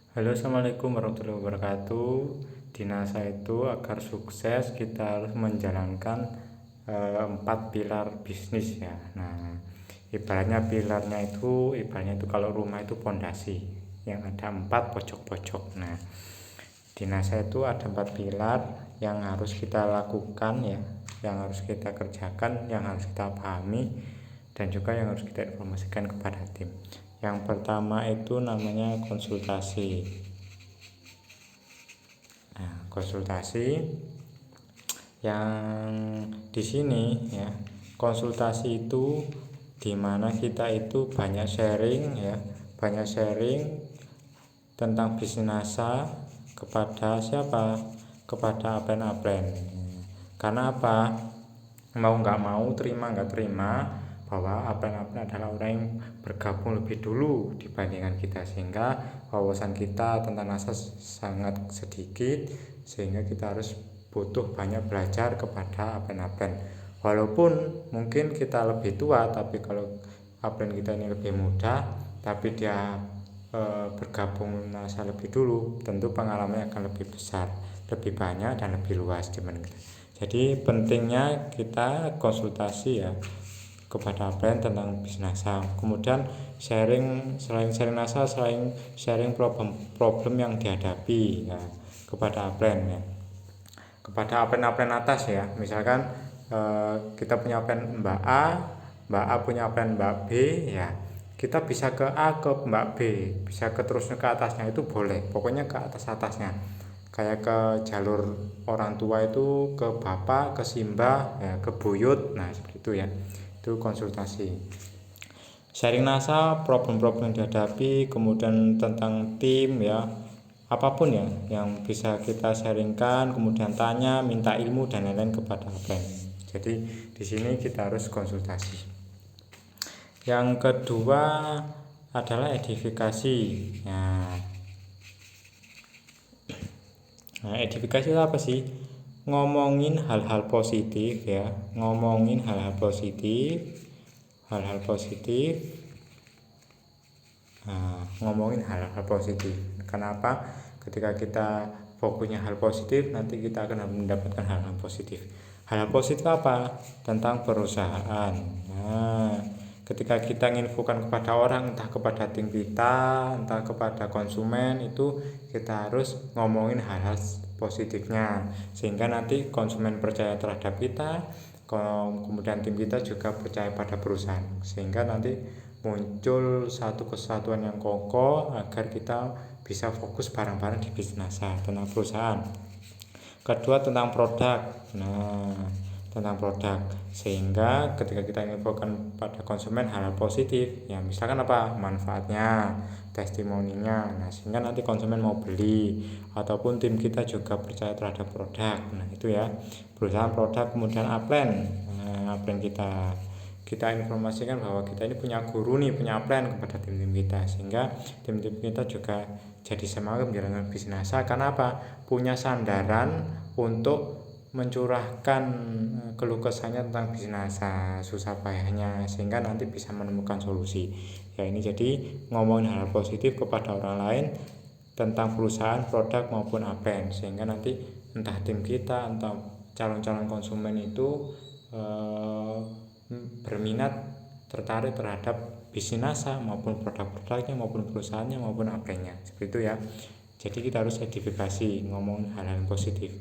Halo, assalamualaikum warahmatullahi wabarakatuh. Di NASA itu agar sukses kita harus menjalankan empat pilar bisnis ya. Nah, ibaratnya itu kalau rumah itu pondasi yang ada empat pojok-pojok. Nah, di NASA itu ada empat pilar yang harus kita lakukan ya, yang harus kita kerjakan, yang harus kita pahami, dan juga yang harus kita informasikan kepada tim. Yang pertama itu namanya konsultasi. Nah, konsultasi yang di sini ya, konsultasi itu dimana kita itu banyak sharing ya, banyak sharing tentang bisnis NASA kepada siapa? Kepada apren-apren. Karena apa? Mau nggak mau, terima nggak terima, bahwa apren-apren adalah orang yang bergabung lebih dulu dibandingkan kita, sehingga wawasan kita tentang NASA sangat sedikit, sehingga kita harus butuh banyak belajar kepada apren-apren. Walaupun mungkin kita lebih tua, tapi kalau apren kita ini lebih muda, tapi dia bergabung NASA lebih dulu, tentu pengalamannya akan lebih besar, lebih banyak, dan lebih luas dibanding kita. Jadi pentingnya kita konsultasi ya kepada apren tentang bisnis NASA. Kemudian selain sharing NASA, selain sharing problem yang dihadapi ya kepada apren ya, kepada apren-apren atas ya. Misalkan kita punya apren Mbak A punya apren Mbak B ya. Kita bisa ke A ke Mbak B, bisa ke terusnya ke atasnya, itu boleh. Pokoknya ke atas-atasnya. Kayak ke jalur orang tua itu ke bapak, ke simbah, ya, ke buyut. Nah, seperti itu ya. Itu konsultasi. Sharing NASA, problem-problem yang dihadapi, kemudian tentang tim ya, apapun ya yang bisa kita sharingkan, kemudian tanya, minta ilmu dan lain-lain kepada apren. Jadi di sini kita harus konsultasi. Yang kedua adalah edifikasi. Nah, edifikasi itu apa sih? Ngomongin hal-hal positif ya, ngomongin hal-hal positif, hal-hal positif. Nah, ngomongin hal-hal positif. Kenapa? Ketika kita fokusnya hal positif, nanti kita akan mendapatkan hal-hal positif. Hal-hal positif apa? Tentang perusahaan. Nah, ketika kita menginfokan kepada orang, entah kepada tim kita, entah kepada konsumen, itu kita harus ngomongin hal-hal positifnya, sehingga nanti konsumen percaya terhadap kita, kemudian tim kita juga percaya pada perusahaan, sehingga nanti muncul satu kesatuan yang kokoh agar kita bisa fokus bareng-bareng di bisnis NASA tentang perusahaan. Kedua tentang produk. Nah, tentang produk, sehingga ketika kita infokan pada konsumen hal-hal positif ya, misalkan apa manfaatnya, testimoninya, nah sehingga nanti konsumen mau beli, ataupun tim kita juga percaya terhadap produk. Nah itu ya, perusahaan, produk, kemudian apren. Nah, apren kita informasikan bahwa kita ini punya guru nih, punya apren kepada tim-tim kita, sehingga tim-tim kita juga jadi semangat menjalankan bisnis NASA. Karena apa? Punya sandaran untuk mencurahkan keluh kesahnya tentang bisnis NASA, susah payahnya, sehingga nanti bisa menemukan solusi. Ya ini jadi ngomongin hal positif kepada orang lain tentang perusahaan, produk maupun apren, sehingga nanti entah tim kita, entah calon-calon konsumen itu berminat, tertarik terhadap bisnis NASA maupun produk-produknya maupun perusahaannya maupun aprennya, seperti itu ya. Jadi kita harus edifikasi, ngomong hal-hal yang positif.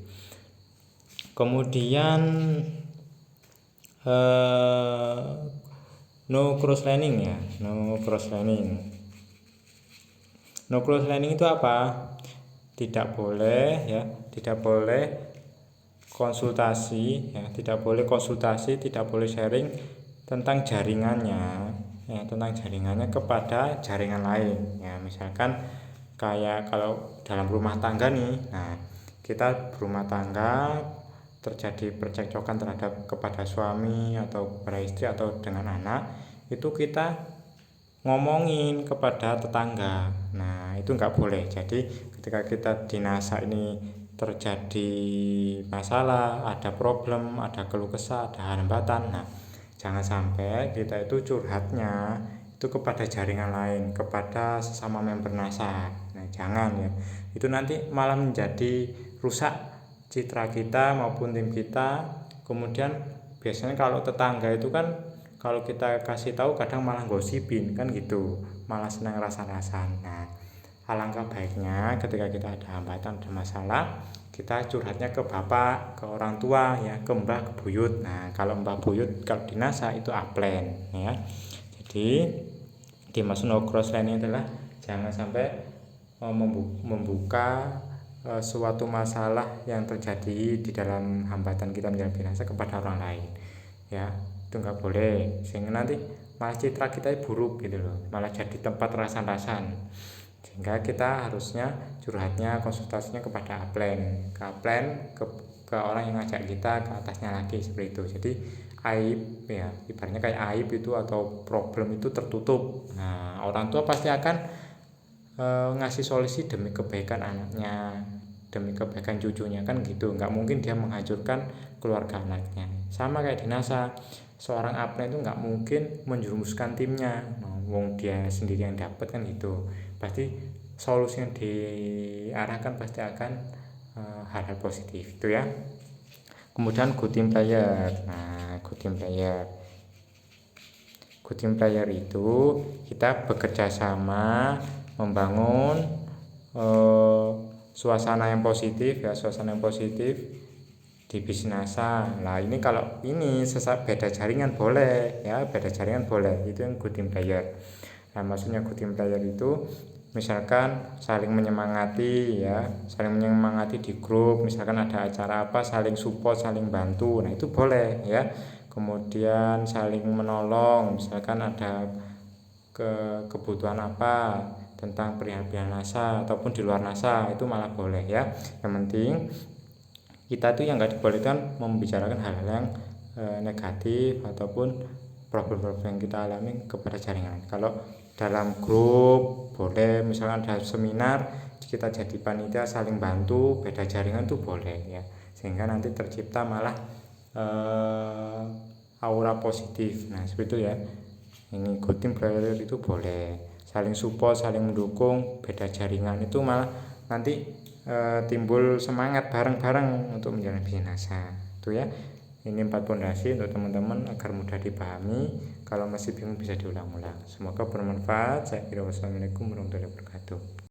Kemudian no cross lining ya, no cross lining. No cross lining itu apa? Tidak boleh ya, tidak boleh konsultasi ya, tidak boleh konsultasi, tidak boleh sharing tentang jaringannya ya, tentang jaringannya kepada jaringan lain ya. Misalkan kayak kalau dalam rumah tangga nih, nah kita berumah tangga terjadi percekcokan terhadap kepada suami atau kepada istri atau dengan anak, itu kita ngomongin kepada tetangga. Nah itu nggak boleh. Jadi ketika kita di NASA ini terjadi masalah, ada problem, ada keluh kesah, ada hambatan, nah jangan sampai kita itu curhatnya itu kepada jaringan lain, kepada sesama member NASA. Nah jangan ya, itu nanti malah menjadi rusak citra kita maupun tim kita. Kemudian biasanya kalau tetangga itu kan kalau kita kasih tahu kadang malah gosipin kan gitu, malah senang rasan-rasan. Nah, alangkah baiknya ketika kita ada hambatan, ada masalah, kita curhatnya ke bapak, ke orang tua ya, ke mbah, ke buyut. Nah, kalau mbah buyut kalau di NASA itu upline ya. Jadi dimaksud no crossline ini adalah jangan sampai membuka suatu masalah yang terjadi di dalam hambatan kita menjalankan binasa kepada orang lain ya, itu nggak boleh, sehingga nanti malah citra kita buruk gitu loh, malah jadi tempat rasan-rasan. Sehingga kita harusnya curhatnya, konsultasinya kepada upline, ke orang yang ngajak kita, ke atasnya lagi, seperti itu. Jadi aib ya, ibaratnya kayak aib itu atau problem itu tertutup. Nah, orang tua pasti akan ngasih solusi demi kebaikan anaknya, demi kebaikan cucunya kan gitu. Nggak mungkin dia menghancurkan keluarga anaknya. Sama kayak di NASA, seorang upline itu nggak mungkin menjerumuskan timnya. Nah, wong dia sendiri yang dapat kan gitu. Pasti solusi yang diarahkan pasti akan hal-hal positif itu ya. Kemudian good team player. Nah, good team player itu kita bekerja sama membangun suasana yang positif ya, suasana yang positif di bisnasa. Nah, ini kalau ini beda jaringan boleh ya, beda jaringan boleh, itu yang good team player. Nah, maksudnya good team player itu misalkan saling menyemangati ya, saling menyemangati di grup, misalkan ada acara apa saling support, saling bantu, nah itu boleh ya. Kemudian saling menolong, misalkan ada kebutuhan apa tentang perihal NASA ataupun di luar NASA, itu malah boleh ya. Yang penting kita tuh yang nggak dibolehkan membicarakan hal-hal yang negatif ataupun problem-problem yang kita alami kepada jaringan. Kalau dalam grup boleh, misalkan ada seminar kita jadi panitia saling bantu, beda jaringan tuh boleh ya, sehingga nanti tercipta malah aura positif. Nah, seperti itu ya. Ini good team player itu boleh saling support, saling mendukung, beda jaringan itu malah nanti timbul semangat bareng-bareng untuk menjalani bisnis itu ya. Ini 4 pondasi untuk teman-teman agar mudah dipahami. Kalau masih bingung bisa diulang-ulang. Semoga bermanfaat. Saya kira wassalamualaikum warahmatullahi wabarakatuh.